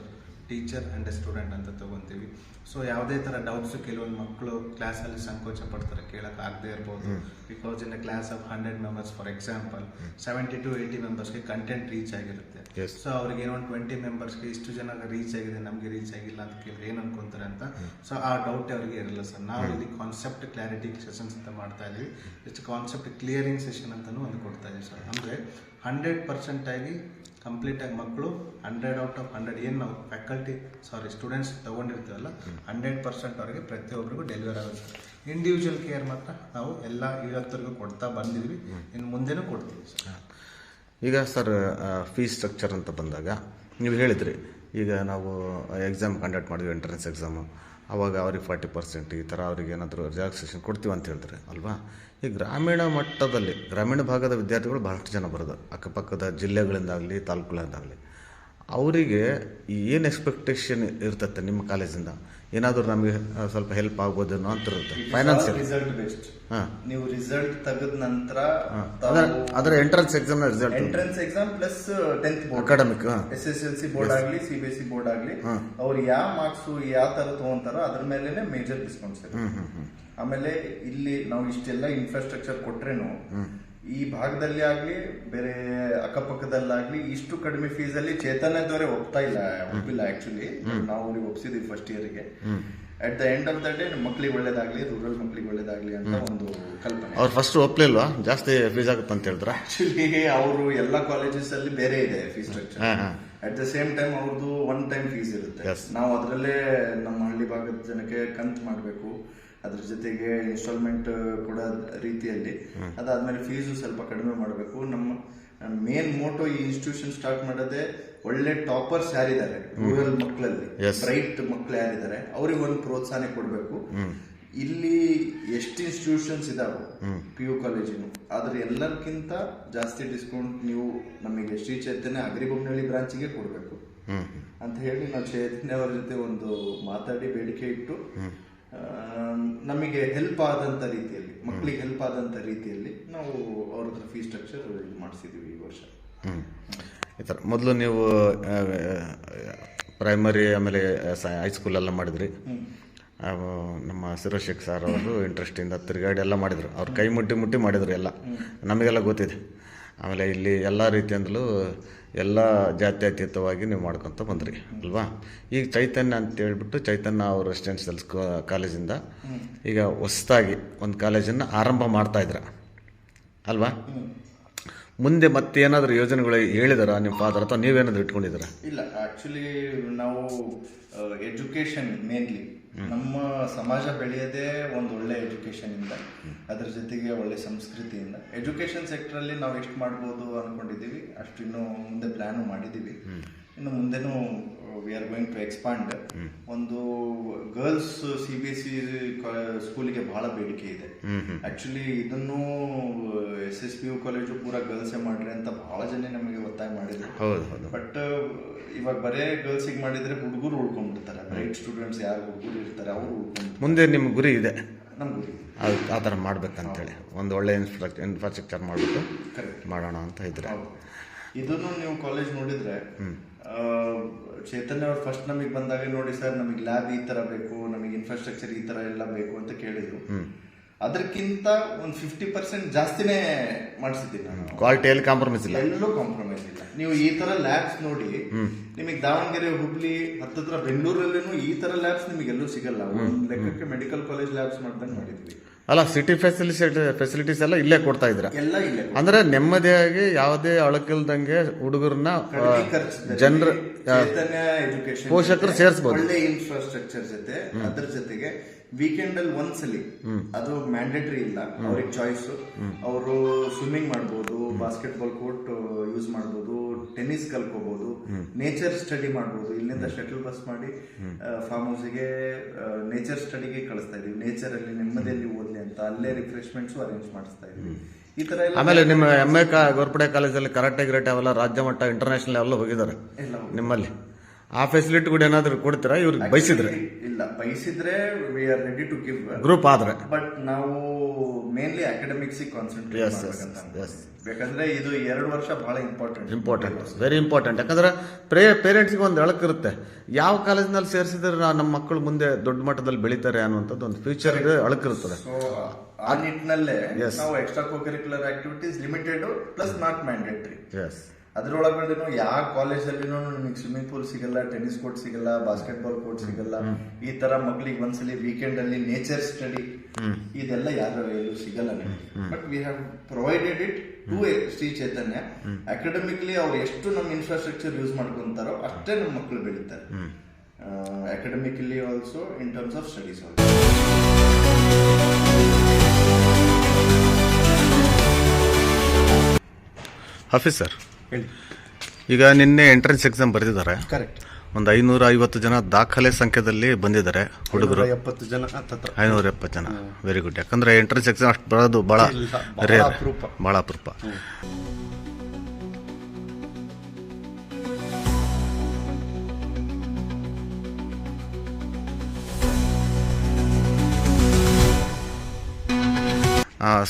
teacher and student ಅಂತ ತಗೊಂತೀವಿ. ಸೊ ಯಾವುದೇ ಥರ ಡೌಟ್ಸ್ ಕೆಲವೊಂದು ಮಕ್ಕಳು ಕ್ಲಾಸಲ್ಲಿ ಸಂಕೋಚ ಪಡ್ತಾರೆ, ಕೇಳಕ್ಕೆ ಆಗದೆ ಇರ್ಬೋದು. Because in a class of 100 members for example 70 to 80 ಮೆಂಬರ್ಸ್ಗೆ ಕಂಟೆಂಟ್ ರೀಚ್ ಆಗಿರುತ್ತೆ. ಸೊ ಅವ್ರಿಗೆ ಏನೋ 20 ಮೆಂಬರ್ಸ್ಗೆ ಇಷ್ಟು ಜನ ರೀಚ್ ಆಗಿದೆ, ನಮಗೆ ರೀಚ್ ಆಗಿಲ್ಲ ಅಂತ ಕೇಳಿ ಏನು ಅನ್ಕೊಂತಾರೆ ಅಂತ. ಸೊ ಆ ಡೌಟ್ ಅವರಿಗೆ ಇರಲ್ಲ ಸರ್. ನಾವು ಇಲ್ಲಿ ಕಾನ್ಸೆಪ್ಟ್ ಕ್ಲಾರಿಟಿ ಸೆಷನ್ಸ್ ಅಂತ ಮಾಡ್ತಾ ಇದೀವಿ. ಇಷ್ಟು ಕಾನ್ಸೆಪ್ಟ್ ಕ್ಲಿಯರಿಂಗ್ ಸೆಷನ್ ಅಂತಾನು ಒಂದು ಕೊಡ್ತಾ ಇದೀವಿ ಸರ್. ಅಂದರೆ 100% ಆಗಿ ಕಂಪ್ಲೀಟ್ ಆಗಿ ಮಕ್ಕಳು 100 out of 100 ಏನು ನಾವು ಸ್ಟೂಡೆಂಟ್ಸ್ ತಗೊಂಡಿರ್ತೀವಲ್ಲ 100% ಅವರಿಗೆ ಪ್ರತಿಯೊಬ್ಬರಿಗೂ ಡೆಲಿವರ್ ಆಗುತ್ತೆ. ಇಂಡಿವಿಜುವಲ್ ಕೇರ್ ಮಾತ್ರ ನಾವು ಎಲ್ಲ ಇವತ್ತರೆಗೂ ಕೊಡ್ತಾ ಬಂದಿದ್ವಿ, ಇನ್ನು ಮುಂದೆನೂ ಕೊಡ್ತೀವಿ ಸರ್. ಈಗ ಸರ್ ಫೀಸ್ ಸ್ಟ್ರಕ್ಚರ್ ಅಂತ ಬಂದಾಗ ನೀವು ಹೇಳಿದ್ರಿ, ಈಗ ನಾವು ಎಕ್ಸಾಮ್ ಕಂಡಕ್ಟ್ ಮಾಡಿದ್ವಿ, ಎಂಟ್ರೆನ್ಸ್ ಎಕ್ಸಾಮು, ಆವಾಗ ಅವ್ರಿಗೆ 40% ಈ ಥರ ಅವ್ರಿಗೆ ಏನಾದರೂ ರಿಲ್ಯಾಕ್ಸೇಷನ್ ಕೊಡ್ತೀವಿ ಅಂತ ಹೇಳಿದ್ರೆ ಅಲ್ವಾ. ಈ ಗ್ರಾಮೀಣ ಮಟ್ಟದಲ್ಲಿ ಗ್ರಾಮೀಣ ಭಾಗದ ವಿದ್ಯಾರ್ಥಿಗಳು ಬಹಳಷ್ಟು ಜನ ಬರೋದು, ಅಕ್ಕಪಕ್ಕದ ಜಿಲ್ಲೆಗಳಿಂದಾಗಲಿ ತಾಲೂಕುಗಳಿಂದಾಗಲಿ, ಅವರಿಗೆ ಏನು ಎಕ್ಸ್ಪೆಕ್ಟೇಷನ್ ಇರ್ತದೆ ನಿಮ್ಮ ಕಾಲೇಜಿಂದ, ಏನಾದರೂ ನಮಗೆ ಸ್ವಲ್ಪ ಹೆಲ್ಪ್ ಆಗ್ಬೋದೇನೋ ಅಂತ ಇರುತ್ತೆ ಫೈನಾನ್ಸಿಯಲ್. Result best. ನೀವು ರಿಸಲ್ಟ್ ತೆಗೆದ ನಂತರ ಅದರ entrance exam plus 10th board, academic, SSLC board ಆಗಲಿ CBSE ಬೋರ್ಡ್ ಆಗಲಿ, ಅವ್ರು ಯಾವ ಮಾರ್ಕ್ಸ್ ಯಾವ ತರ ತಗೊಂತಾರೋ ಅದ್ರ ಮೇಲೆ ಮೇಜರ್ ಡಿಸ್ಕೌಂಟ್ಸ್ ಇರುತ್ತೆ. ಆಮೇಲೆ ಇಲ್ಲಿ ನಾವು ಇಷ್ಟೆಲ್ಲ ಇನ್ಫ್ರಾಸ್ಟ್ರಕ್ಚರ್ ಕೊಟ್ರೇನು ಈ ಭಾಗದಲ್ಲಿ ಆಗ್ಲಿ ಬೇರೆ ಅಕ್ಕಪಕ್ಕದಲ್ಲಾಗ್ಲಿ ಇಷ್ಟು ಕಡಿಮೆ ಫೀಸ್ ಅಲ್ಲಿ ಚೇತನದವರೇ ಒಪ್ಪಿಲ್ಲ ಆಕ್ಚುಲಿ. ನಾವು ಅವ್ರಿಗೆ ಒಪ್ಸಿದ್ವಿ ಫಸ್ಟ್ ಇಯರ್ಗೆ. At the end of the day ಮಕ್ಳಿಗೆ ಒಳ್ಳೇದಾಗ್ಲಿ, ರೂರಲ್ ಮಕ್ಳಿಗೆ ಒಳ್ಳೇದಾಗ್ಲಿ ಅಂತ ಒಂದು ಕಲ್ಪನೆ. ಅವ್ರು ಫಸ್ಟ್ ಒಪ್ಲಿಲ್ವಾ ಜಾಸ್ತಿ ಫೀಸ್ ಆಗುತ್ತೆ ಅಂತ ಹೇಳಿದ್ರ? ಆಕ್ಚುಲಿ ಅವರು ಎಲ್ಲ ಕಾಲೇಜಸ್ ಅಲ್ಲಿ ಬೇರೆ ಇದೆ fees structure. At the same time ಅವ್ರದ್ದು 1 time ಫೀಸ್ ಇರುತ್ತೆ. ನಾವು ಅದರಲ್ಲೇ ನಮ್ಮ ಹಳ್ಳಿ ಭಾಗದ ಜನಕ್ಕೆ ಕಂತು ಮಾಡಬೇಕು, ಅದ್ರ ಜೊತೆಗೆ ಇನ್ಸ್ಟಾಲ್ಮೆಂಟ್ ಕೊಡೋ ರೀತಿಯಲ್ಲಿ, ಅದಾದ್ಮೇಲೆ ಫೀಸು ಸ್ವಲ್ಪ ಕಡಿಮೆ ಮಾಡಬೇಕು. ನಮ್ಮ ಮೇನ್ ಮೋಟೋ ಈ ಇನ್ಸ್ಟಿಟ್ಯೂಷನ್ ಸ್ಟಾರ್ಟ್ ಮಾಡೋದೇ ಒಳ್ಳೆ ಟಾಪರ್ಸ್ ಯಾರಿದ್ದಾರೆ ರೂರಲ್ ಮಕ್ಕಳಲ್ಲಿ, ಬ್ರೈಟ್ ಮಕ್ಕಳು ಯಾರಿದ್ದಾರೆ ಅವ್ರಿಗೆ ಒಂದು ಪ್ರೋತ್ಸಾಹ ಕೊಡಬೇಕು. ಇಲ್ಲಿ ಎಷ್ಟು ಇನ್ಸ್ಟಿಟ್ಯೂಷನ್ಸ್ ಇದಾವೆ PU ಕಾಲೇಜಿನ, ಆದ್ರೆ ಎಲ್ಲರಿಗಿಂತ ಜಾಸ್ತಿ ಡಿಸ್ಕೌಂಟ್ ನೀವು ನಮಗೆ ಶ್ರೀ ಚೈತನ್ಯ ಅಗ್ರಿಬೊಮ್ಮನಹಳ್ಳಿ ಬ್ರಾಂಚಿಗೆ ಕೊಡಬೇಕು ಅಂತ ಹೇಳಿ ನಾವು ಚೈತನ್ಯ ಅವರ ಜೊತೆ ಒಂದು ಮಾತಾಡಿ ಬೇಡಿಕೆ ಇಟ್ಟು ನಮಗೆ ಹೆಲ್ಪ್ ಆದಂತ ರೀತಿಯಲ್ಲಿ, ಮಕ್ಕಳಿಗೆ ಹೆಲ್ಪ್ ಆದಂತ ರೀತಿಯಲ್ಲಿ ನಾವು ಅವ್ರ ಹತ್ರ ಫೀಸ್ ಸ್ಟ್ರಕ್ಚರ್ ಮಾಡಿಸಿದೀವಿ ಈ ವರ್ಷ. ಈ ಥರ ಮೊದಲು ನೀವು ಪ್ರೈಮರಿ ಆಮೇಲೆ ಹೈಸ್ಕೂಲ್ ಎಲ್ಲ ಮಾಡಿದ್ರಿ. ನಮ್ಮ ಶಿರೋಶೇಖ್ ಸರ್ ಅವರು ಇಂಟ್ರೆಸ್ಟಿಂದ ತಿರುಗಾಡಿ ಎಲ್ಲ ಮಾಡಿದರು, ಅವ್ರು ಕೈ ಮುಟ್ಟಿ ಮಾಡಿದ್ರು ಎಲ್ಲ, ನಮಗೆಲ್ಲ ಗೊತ್ತಿದೆ. ಆಮೇಲೆ ಇಲ್ಲಿ ಎಲ್ಲ ರೀತಿಯಿಂದಲೂ ಎಲ್ಲ ಜಾತ್ಯತೀತವಾಗಿ ನೀವು ಮಾಡ್ಕೊತ ಬಂದ್ರಿ ಅಲ್ವಾ. ಈಗ ಚೈತನ್ಯ ಅಂತ ಹೇಳ್ಬಿಟ್ಟು ಚೈತನ್ಯ ಅವ್ರ ರೆಸಿಡೆನ್ಷಿಯಲ್ ಕಾಲೇಜಿಂದ ಈಗ ಹೊಸದಾಗಿ ಒಂದು ಕಾಲೇಜನ್ನು ಆರಂಭ ಮಾಡ್ತಾ ಇದ್ರ ಅಲ್ವಾ. ಮುಂದೆ ಮತ್ತೇನಾದರೂ ಯೋಜನೆಗಳು ಹೇಳಿದಾರ ನಿಮ್ಮ ಫಾದರ್, ಅಥವಾ ನೀವೇನಾದರೂ ಇಟ್ಕೊಂಡಿದ್ದೀರಾ? ಇಲ್ಲ, ಆಕ್ಚುಲಿ ನಾವು ಎಜುಕೇಶನ್ ಮೇನ್ಲಿ ನಮ್ಮ ಸಮಾಜ ಬೆಳೆಯೋದೇ ಒಂದು ಒಳ್ಳೆ ಎಜುಕೇಶನ್ ಇಂದ, ಅದ್ರ ಜೊತೆಗೆ ಒಳ್ಳೆ ಸಂಸ್ಕೃತಿಯಿಂದ. ಎಜುಕೇಶನ್ ಸೆಕ್ಟರ್ ಅಲ್ಲಿ ನಾವು ಎಷ್ಟು ಮಾಡ್ಬೋದು ಅನ್ಕೊಂಡಿದೀವಿ ಅಷ್ಟು ಇನ್ನು ಮುಂದೆ ಪ್ಲಾನ್ ಮಾಡಿದೀವಿ. ಇನ್ನು ಮುಂದೆನೂ we are going to expand. ಒಂದು ಗರ್ಲ್ಸ್ CBSE ಸ್ಕೂಲಿಗೆ ಬಹಳ ಬೇಡಿಕೆ ಇದೆ. ಆಕ್ಚುಲಿ ಇದನ್ನು SSPU ಕಾಲೇಜು ಪೂರ ಗರ್ಲ್ಸ್ ಮಾಡ್ರಿ ಅಂತ ಬಹಳ ಜನ ನಮಗೆ ಒತ್ತಾಯ ಮಾಡಿದ್ರು. ಬಟ್ ಇವಾಗ ಬರೇ ಗರ್ಲ್ಸ್ ಮಾಡಿದ್ರೆ ಹುಡುಗರು ಉಳ್ಕೊಂಡ್ಬಿಡ್ತಾರೆ. ಬ್ರೈಟ್ ಸ್ಟೂಡೆಂಟ್ಸ್ ಯಾರು ಹುಡುಗರು ಇರ್ತಾರೆ ಅವರು ಉಳ್ಕೊಂಡು. ಮುಂದೆ ನಿಮ್ಮ ಗುರಿ ಇದೆ? ನಮ್ಮ ಗುರಿ. ಆ ಥರ ಮಾಡ್ಬೇಕಂತೇಳಿ ಒಂದು ಒಳ್ಳೆ ಇನ್ಫ್ರಾಸ್ಟ್ರಕ್ಚರ್ ಮಾಡಿಬಿಟ್ಟು ಕರೆಕ್ಟ್ ಮಾಡೋಣ ಅಂತ ಇದ್ರೆ. ಇದನ್ನು ನೀವು ಕಾಲೇಜ್ ನೋಡಿದ್ರೆ ಚೈತನ್ಯ ಅವ್ರು ಫಸ್ಟ್ ನಮಗೆ ಬಂದಾಗ ನೋಡಿ ಸರ್ ನಮಗೆ ಲ್ಯಾಬ್ ಈ ತರ ಬೇಕು, ನಮಗೆ ಇನ್ಫ್ರಾಸ್ಟ್ರಕ್ಚರ್ ಈ ತರ ಎಲ್ಲ ಬೇಕು ಅಂತ ಕೇಳಿದ್ರು. ಅದಕ್ಕಿಂತ ಒಂದು 50% ಜಾಸ್ತಿನೇ ಮಾಡಿಸಿದ್ದೀನಿ ನಾನು. ಕ್ವಾಲಿಟಿಯಲ್ಲಿ ಕಾಂಪ್ರಮೈಸ್ ಇಲ್ಲ, ಎಲ್ಲೂ ಕಾಂಪ್ರಮೈಸ್ ಇಲ್ಲ. ನೀವು ಈ ತರ ಲ್ಯಾಬ್ಸ್ ನೋಡಿ, ನಿಮಗೆ ದಾವಣಗೆರೆ, ಹುಬ್ಳಿ, ಹತ್ತತ್ರ ಬೆಂಗಳೂರಲ್ಲೇನು ಈ ತರ ಲ್ಯಾಬ್ಸ್ ನಿಮಗೆ ಎಲ್ಲೂ ಸಿಗಲ್ಲ. ಒಂದು ಲೆಕ್ಕಕ್ಕೆ ಮೆಡಿಕಲ್ ಕಾಲೇಜ್ ಲ್ಯಾಬ್ಸ್ ಮಾಡ್ದಂಗೆ ಮಾಡಿದ್ವಿ. ಅಲ್ಲ, ಸಿಟಿ ಫೆಸಿಲಿಟೀಸ್ ಎಲ್ಲ ಇಲ್ಲೇ ಕೊಡ್ತಾ ಇದ್ರ, ಎಲ್ಲ ಇಲ್ಲೇ ಅಂದ್ರೆ ನೆಮ್ಮದಿಯಾಗಿ ಯಾವುದೇ ಅಳಕಿಲ್ದಂಗೆ ಹುಡುಗರನ್ನ ಜನರ ಚೈತನ್ಯ ಎಜುಕೇಶನ್ ಪೋಷಕರು ಸೇರಿಸಬಹುದು. ಒಳ್ಳೆ ಇನ್ಫ್ರಾಸ್ಟ್ರಕ್ಚರ್ ಜೊತೆ ಅದ್ರ ಜೊತೆಗೆ ವೀಕೆಂಡ್ ಅಲ್ಲಿ ಒಂದ್ಸಲಿ, ಅದು ಮ್ಯಾಂಡೇಟರಿ ಇಲ್ಲ, ಅವ್ರಿಗೆ ಚಾಯ್ಸ್. ಅವರು ಸ್ವಿಮ್ಮಿಂಗ್ ಮಾಡ್ಬೋದು, ಬಾಸ್ಕೆಟ್ಬಾಲ್ ಕೋರ್ಟ್ ಯೂಸ್ ಮಾಡ್ಬೋದು, ಟೆನ್ನಿಸ್ ಕಲ್ಕೋಬಹುದು, ನೇಚರ್ ಸ್ಟಡಿ ಮಾಡ್ಬೋದು. ಇಲ್ಲಿಂದ ಶಟಲ್ ಬಸ್ ಮಾಡಿ ಫಾರ್ಮ್ ಹೌಸ್ಗೆ ನೇಚರ್ ಸ್ಟಡಿಗೆ ಕಳಿಸ್ತಾ ಇದೀವಿ. ನೇಚರ್ ಅಲ್ಲಿ ನೆಮ್ಮದಿಯಲ್ಲಿ ಓದ್ಲಿ ಅಂತ ಅಲ್ಲೇ ರಿಫ್ರೆಶ್ಮೆಂಟ್ಸ್ ಅರೇಂಜ್ ಮಾಡಿಸ್ತಾ ಇದೀವಿ. ಈ ತರ ಆಮೇಲೆ ನಿಮ್ಮ MA ಗೋರ್ಪಡೆ ಕಾಲೇಜಲ್ಲಿ ಕರಾಟೆ ಗಿರಾಟೆ ಅವೆಲ್ಲ ರಾಜ್ಯ ಮಟ್ಟ ಇಂಟರ್ನ್ಯಾಷನಲ್ ಎಲ್ಲ ಹೋಗಿದ್ದಾರೆ ನಿಮ್ಮಲ್ಲಿ. ಆ ಫೆಸಿಲಿಟಿ ಕೂಡ ಏನಾದ್ರು ಕೊಡ್ತೀರಾ ಇವ್ರಿಗೆ ಬಯಸಿದ್ರೆ? ಇಲ್ಲ, ಬಯಸಿದ್ರೆ we are ready to give group ಆದ್ರೆ. ಬಟ್ ನಾವು ಮೇನ್ಲಿ ಅಕಾಡೆಮಿಕ್ಸ್ ಕಾನ್ಸಂಟ್ರೇಟ್ ಮಾಡ್ಬೇಕಂತ. ಯಾಕಂದ್ರೆ ಇದು 2 ವರ್ಷ ಬಹಳ ಇಂಪಾರ್ಟೆಂಟ್, ವೆರಿ ಇಂಪಾರ್ಟೆಂಟ್. ಯಾಕಂದ್ರೆ ಪೇರೆಂಟ್ಸ್ಗೆ ಒಂದು ಅಳಕಿರುತ್ತೆ, ಯಾವ ಕಾಲೇಜ್ನಲ್ಲಿ ಸೇರಿಸಿದ್ರೆ ನಮ್ಮ ಮಕ್ಕಳು ಮುಂದೆ ದೊಡ್ಡ ಮಟ್ಟದಲ್ಲಿ ಬೆಳೀತಾರೆ ಅನ್ನುವಂಥದ್ದು ಒಂದು ಫ್ಯೂಚರ್ ಅಳಕಿರುತ್ತದೆ. ಸೊ ಆ ನಿಟ್ಟಿನಲ್ಲೇ ನಾವು extra cocurricular activities limited plus not mandatory. ಅದರೊಳಗಡೆನು ಯಾವ ಕಾಲೇಜಲ್ಲಿನೂ ನಿಮಗೆ ಸ್ವಿಮ್ಮಿಂಗ್ ಪೂಲ್ ಸಿಗಲ್ಲ, ಟೆನ್ನಿಸ್ ಕೋರ್ಟ್ ಸಿಗಲ್ಲ, ಬಾಸ್ಕೆಟ್ಬಾಲ್ ಕೋರ್ಟ್ ಸಿಗಲ್ಲ. ಈ ತರ ಮಕ್ಕಳಿಗೆ ಒಂದ್ಸಲಿ ವೀಕೆಂಡ್ ಅಲ್ಲಿ ನೇಚರ್ ಸ್ಟಡಿ ಇದೆಲ್ಲ ಯಾರು ಎಲ್ಲೂ ಸಿಗಲ್ಲ ನಿಮಗೆ. But we have provided it to Shri Chaitanya. Academically ಅವ್ರು ಎಷ್ಟು ನಮ್ಮ ಇನ್ಫ್ರಾಸ್ಟ್ರಕ್ಚರ್ ಯೂಸ್ ಮಾಡ್ಕೊಂತಾರೋ ಅಷ್ಟೇ ನಮ್ಮ ಮಕ್ಕಳು ಬೆಳೀತಾರೆ. Academically also, in terms of studies also. Office sir, ಈಗ ನಿನ್ನೆ ಎಂಟ್ರೆನ್ಸ್ ಎಕ್ಸಾಮ್ ಬರೆದಿದ್ದಾರೆ. ಕರೆಕ್ಟ್. ಒಂದು 550 ಜನ ದಾಖಲೆ ಸಂಖ್ಯೆದಲ್ಲಿ ಬಂದಿದ್ದಾರೆ ಹುಡುಗರು. 570 ಜನ. 570 ಜನ, ವೆರಿ ಗುಡ್. ಯಾಕಂದ್ರೆ ಎಂಟ್ರೆನ್ಸ್ ಎಕ್ಸಾಮ್ ಅಷ್ಟು ಬರೋದು ಬಹಳ ರೇರ್, ಬಹಳ ಅಪರೂಪ.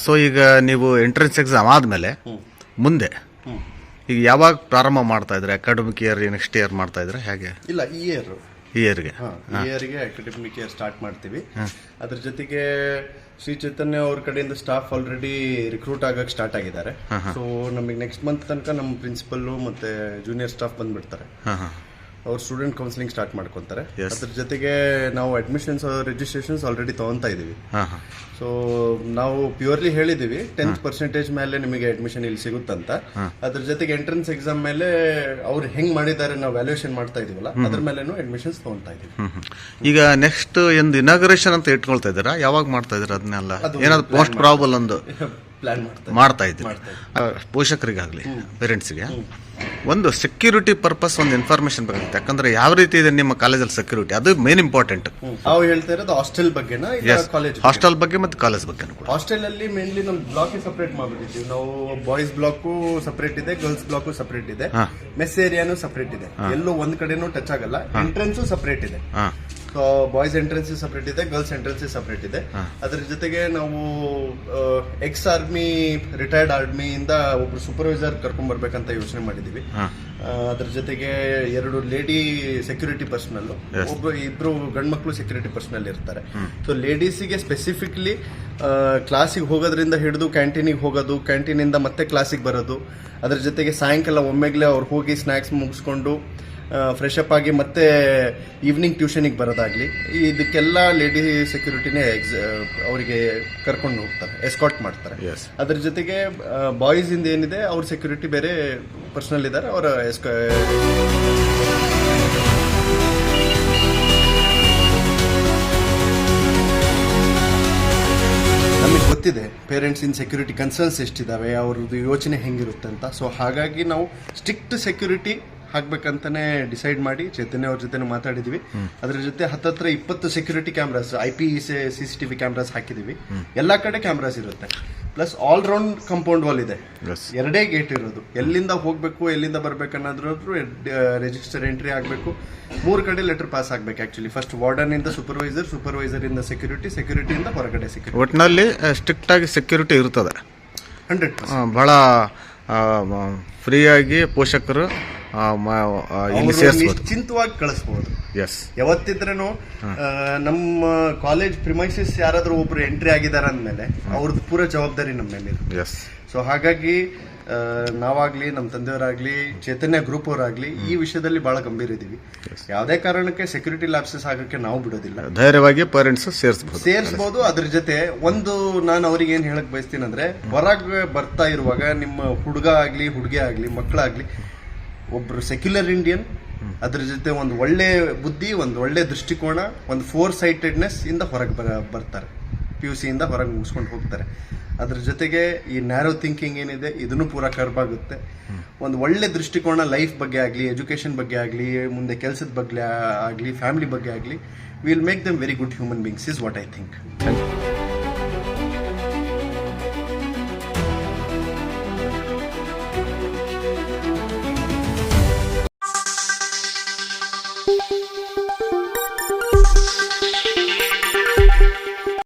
ಸೊ ಈಗ ನೀವು ಎಂಟ್ರೆನ್ಸ್ ಎಕ್ಸಾಮ್ ಆದ್ಮೇಲೆ ಮುಂದೆ ಈಗ ಯಾವಾಗ ಪ್ರಾರಂಭ ಮಾಡ್ತಾ ಇದ್ರೆ? ಅಕಾಡೆಮಿಕ್ ಇಯರ್ ನೆಕ್ಸ್ಟ್ ಇಯರ್ ಮಾಡ್ತಾ ಇದ್ರೆ ಹೇಗೆ? ಇಲ್ಲ, ಈ ಇಯರ್ಗೆ ಅಕಾಡೆಮಿಕ್ ಇಯರ್ ಸ್ಟಾರ್ಟ್ ಮಾಡ್ತೀವಿ. ಅದ್ರ ಜೊತೆಗೆ ಶ್ರೀ ಚೈತನ್ಯ ಅವ್ರ ಕಡೆಯಿಂದ ಸ್ಟಾಫ್ ಆಲ್ರೆಡಿ ರಿಕ್ರೂಟ್ ಆಗಕ್ಕೆ ಸ್ಟಾರ್ಟ್ ಆಗಿದ್ದಾರೆ. ಸೊ ನಮಗೆ ನೆಕ್ಸ್ಟ್ ಮಂತ್ ತನಕ ನಮ್ಮ ಪ್ರಿನ್ಸಿಪಲ್ ಮತ್ತೆ ಜೂನಿಯರ್ ಸ್ಟಾಫ್ ಬಂದ್ಬಿಡ್ತಾರೆ. ಅವ್ರು ಸ್ಟೂಡೆಂಟ್ ಕೌನ್ಸಿಲಿಂಗ್ ಸ್ಟಾರ್ಟ್ ಮಾಡ್ಕೊಂತಾರೆ. ಅದ್ರ ಜೊತೆಗೆ ನಾವು ಅಡ್ಮಿಷನ್ಸ್ ರಿಜಿಸ್ಟ್ರೇಷನ್ಸ್ ಆಲ್ರೆಡಿ ತಗೊಂತಾ ಇದೀವಿ. ಸೊ ನಾವು ಪ್ಯೂರ್ಲಿ ಹೇಳಿದೀವಿ 10% ಮೇಲೆ ನಿಮಗೆ ಅಡ್ಮಿಷನ್ ಇಲ್ಲಿ ಸಿಗುತ್ತಂತ. ಅದ್ರ ಜೊತೆಗೆ ಎಂಟ್ರೆನ್ಸ್ ಎಕ್ಸಾಮ್ ಮೇಲೆ ಅವ್ರು ಹೆಂಗ್ ಮಾಡಿದ್ದಾರೆ ನಾವು ವ್ಯಾಲ್ಯೂಯೇಷನ್ ಮಾಡ್ತಾ ಇದೀವಲ್ಲ, ಅದ್ರ ಮೇಲೆನೂ ಅಡ್ಮಿಷನ್ಸ್ ತಗೊಂತಾ ಇದೀವಿ. ಈಗ ನೆಕ್ಸ್ಟ್ ಒಂದು ಇನಾಗ್ರೇಷನ್ ಅಂತ ಇಟ್ಕೊಳ್ತಾ ಇದ್ದೀರಾ? ಯಾವಾಗ ಮಾಡ್ತಾ ಇದ್ದೀರಾ ಅದನ್ನೆಲ್ಲ? ಏನಾದ್ರು ಪೋಸ್ಟ್ ಪ್ರಾಬಲ್ ಒಂದು ಪ್ಲಾನ್ ಮಾಡ್ತಾ ಇದ್ದೀವಿ. ಪೋಷಕರಿಗಾಗ್ಲಿ ಪೇರೆಂಟ್ಸ್ಗೆ ಒಂದು ಸೆಕ್ಯೂರಿಟಿ ಪರ್ಪಸ್ ಒಂದು ಇನ್ಫಾರ್ಮೇಶನ್ ಬೇಕಾಗುತ್ತೆ. ಯಾಕಂದ್ರೆ ಯಾವ ರೀತಿ ಇದೆ ನಿಮ್ಮ ಕಾಲೇಜಲ್ಲಿ ಸೆಕ್ಯೂರಿಟಿ, ಅದು ಮೇನ್ ಇಂಪಾರ್ಟೆಂಟ್. ನಾವು ಹೇಳ್ತಾ ಇರೋದು ಹಾಸ್ಟೆಲ್ ಬಗ್ಗೆನಾ, ಕಾಲೇಜ್ ಹಾಸ್ಟೆಲ್ ಬಗ್ಗೆ ಮತ್ತು ಕಾಲೇಜ್ ಬಗ್ಗೆ? ಹಾಸ್ಟೆಲ್ ಅಲ್ಲಿ ಮೇನ್ಲಿ ನಮ್ ಬ್ಲಾಕ್ ಸಪರೇಟ್ ಮಾಡ್ಬಿಟ್ಟಿದ್ದೀವಿ ನಾವು. ಬಾಯ್ಸ್ ಬ್ಲಾಕ್ ಸಪರೇಟ್ ಇದೆ, ಗರ್ಲ್ಸ್ ಬ್ಲಾಕ್ ಸಪರೇಟ್ ಇದೆ, ಮೆಸ್ ಏರಿಯಾನು ಸಪರೇಟ್ ಇದೆ. ಎಲ್ಲೂ ಒಂದ್ ಕಡೆನೂ ಟಚ್ ಆಗಲ್ಲ. ಎಂಟ್ರೆನ್ಸ್ ಸಪರೇಟ್ ಇದೆ. ಸೊ ಬಾಯ್ಸ್ ಎಂಟ್ರೆನ್ಸ್ ಸಪರೇಟ್ ಇದೆ, ಗರ್ಲ್ಸ್ ಎಂಟ್ರೆನ್ಸ್ ಸಪರೇಟ್ ಇದೆ. ಅದ್ರ ಜೊತೆಗೆ ನಾವು ಎಕ್ಸ್ ಆರ್ಮಿ, ರಿಟೈರ್ಡ್ ಆರ್ಮಿಯಿಂದ ಒಬ್ರು ಸೂಪರ್ವೈಸರ್ ಕರ್ಕೊಂಡ್ ಬರ್ಬೇಕಂತ ಯೋಚನೆ ಮಾಡಿದೀವಿ. ಅದ್ರ ಜೊತೆಗೆ 2 ಲೇಡಿ ಸೆಕ್ಯೂರಿಟಿ ಪರ್ಸನಲ್, ಇಬ್ರು ಗಂಡ್ಮಕ್ಳು ಸೆಕ್ಯೂರಿಟಿ ಪರ್ಸನಲ್ ಇರ್ತಾರೆ. ಸೊ ಲೇಡೀಸಿಗೆ ಸ್ಪೆಸಿಫಿಕ್ಲಿ ಕ್ಲಾಸಿಗೆ ಹೋಗೋದ್ರಿಂದ ಹಿಡಿದು ಕ್ಯಾಂಟೀನಿಗೆ ಹೋಗೋದು, ಕ್ಯಾಂಟೀನಿಂದ ಮತ್ತೆ ಕ್ಲಾಸಿಗೆ ಬರೋದು, ಅದ್ರ ಜೊತೆಗೆ ಸಾಯಂಕಾಲ ಒಮ್ಮೆಗ್ಲೆ ಅವ್ರು ಹೋಗಿ ಸ್ನ್ಯಾಕ್ಸ್ ಮುಗಿಸ್ಕೊಂಡು ಫ್ರೆಶ್ ಅಪ್ ಆಗಿ ಮತ್ತೆ ಈವ್ನಿಂಗ್ ಟ್ಯೂಷನಿಗೆ ಬರೋದಾಗ್ಲಿ, ಇದಕ್ಕೆಲ್ಲ ಲೇಡಿ ಸೆಕ್ಯೂರಿಟಿನೇ ಅವರಿಗೆ ಕರ್ಕೊಂಡು ಹೋಗ್ತಾರೆ, ಎಸ್ಕಾಟ್ ಮಾಡ್ತಾರೆ. ಅದ್ರ ಜೊತೆಗೆ ಬಾಯ್ಸ್ ಇಂದ ಏನಿದೆ ಅವ್ರ ಸೆಕ್ಯೂರಿಟಿ ಬೇರೆ ಪರ್ಸನಲ್ ಇದ್ದಾರೆ. ಅವರ ನಮಗೆ ಗೊತ್ತಿದೆ ಪೇರೆಂಟ್ಸ್ ಇನ್ ಸೆಕ್ಯೂರಿಟಿ ಕನ್ಸರ್ನ್ಸ್ ಎಷ್ಟಿದಾವೆ, ಅವ್ರದ್ದು ಯೋಚನೆ ಹೆಂಗಿರುತ್ತೆ ಅಂತ. ಸೊ ಹಾಗಾಗಿ ನಾವು ಸ್ಟ್ರಿಕ್ಟ್ ಸೆಕ್ಯೂರಿಟಿ ಹಾಕ್ಬೇಕಂತಾನೆ ಡಿಸೈಡ್ ಮಾಡಿ ಚೈತನ್ಯ ಅವ್ರ ಜೊತೆ ಮಾತಾಡಿದ್ವಿ. ಅದ್ರ ಜೊತೆ 20 security cameras, IP CCTV cameras ಹಾಕಿದೀವಿ. ಎಲ್ಲಾ ಕಡೆ ಕ್ಯಾಮ್ರಾಸ್ ಇರುತ್ತೆ. Plus all round compound wall ಇದೆ. Yes. ಎರಡೇ ಗೇಟ್ ಇರೋದು. ಎಲ್ಲಿಂದ ಹೋಗ್ಬೇಕು ಎಲ್ಲಿಂದ ಬರ್ಬೇಕು ಅನ್ನೋದ್ರ ರಿಜಿಸ್ಟರ್ ಎಂಟ್ರಿ ಆಗಬೇಕು. 3 ಕಡೆ ಲೆಟರ್ ಪಾಸ್ ಆಗ್ಬೇಕು. ಆಕ್ಚುಲಿ ಫಸ್ಟ್ ವಾರ್ಡನ್ ಇಂದ ಸೂಪರ್ವೈಸರ್ ಇಂದ ಸೆಕ್ಯೂರಿಟಿ ಇಂದ ಹೊರಗಡೆ ಸೆಕ್ಯೂರಿಟಿ. ಒಟ್ಟಿನಲ್ಲಿ ಸ್ಟ್ರಿಕ್ಟ್ ಆಗಿ ಸೆಕ್ಯೂರಿಟಿ ಇರ್ತದೆ. 100%. ಬಹಳ ಫ್ರೀಯಾಗಿ ಪೋಷಕರು ಇಲ್ಲಿ ಸೇರಿಸ್ಬೋದು. ನಿಶ್ಚಿಂತವಾಗಿ ಕಳಿಸ್ಬೋದು. ಎಸ್. ಯಾವತ್ತಿದ್ರೂ ನಮ್ಮ ಕಾಲೇಜ್ ಪ್ರಿಮೈಸಿಸ್ ಯಾರಾದ್ರೂ ಒಬ್ರು ಎಂಟ್ರಿ ಆಗಿದಾರ ಅಂದ್ಮೇಲೆ ಅವ್ರದ್ದು ಪೂರ ಜವಾಬ್ದಾರಿ ನಮ್ಮ ಮೇಲೆ ಇರುತ್ತೆ. ಎಸ್. ಸೊ ಹಾಗಾಗಿ ನಾವಾಗ್ಲಿ ನಮ್ಮ ತಂದೆಯವರಾಗ್ಲಿ ಚೈತನ್ಯ ಗ್ರೂಪ್ ಅವರಾಗ್ಲಿ ಈ ವಿಷಯದಲ್ಲಿ ಬಹಳ ಗಂಭೀರ ಇದೀವಿ. ಯಾವುದೇ ಕಾರಣಕ್ಕೆ ಸೆಕ್ಯೂರಿಟಿ ಲ್ಯಾಪ್ಸಸ್ ಆಗಕ್ಕೆ ನಾವು ಬಿಡೋದಿಲ್ಲ. ಧೈರ್ಯವಾಗಿ ಪೇರೆಂಟ್ಸ್ ಸೇರಿಸಬಹುದು. ಅದ್ರ ಜೊತೆ ಒಂದು ನಾನು ಅವ್ರಿಗೆ ಏನ್ ಹೇಳಕ್ ಬಯಸ್ತೀನಿ ಅಂದ್ರೆ, ಹೊರಗೆ ಬರ್ತಾ ಇರುವಾಗ ನಿಮ್ಮ ಹುಡುಗ ಆಗ್ಲಿ ಹುಡುಗಿ ಆಗ್ಲಿ ಮಕ್ಕಳಾಗ್ಲಿ ಒಬ್ರು ಸೆಕ್ಯುಲರ್ ಇಂಡಿಯನ್, ಅದ್ರ ಜೊತೆ ಒಂದು ಒಳ್ಳೆ ಬುದ್ಧಿ, ಒಂದು ಒಳ್ಳೆ ದೃಷ್ಟಿಕೋನ, ಒಂದು 4 ಸೈಟೆಡ್ನೆಸ್ ಇಂದ ಹೊರಗೆ ಬರ್ತಾರೆ. PUC ಇಂದ ಹೊರಗೆ ಮುಗಿಸ್ಕೊಂಡು ಹೋಗ್ತಾರೆ. ಅದ್ರ ಜೊತೆಗೆ ಈ ನ್ಯಾರೋ ಥಿಂಕಿಂಗ್ ಏನಿದೆ ಇದನ್ನು ಪೂರ ಕರ್ಬ್ ಆಗುತ್ತೆ. ಒಂದು ಒಳ್ಳೆ ದೃಷ್ಟಿಕೋನ ಲೈಫ್ ಬಗ್ಗೆ ಆಗಲಿ, ಎಜುಕೇಶನ್ ಬಗ್ಗೆ ಆಗಲಿ, ಮುಂದೆ ಕೆಲಸದ ಬಗ್ಗೆ ಆಗಲಿ, ಫ್ಯಾಮಿಲಿ ಬಗ್ಗೆ ಆಗಲಿ, will make them very good human beings is what I think.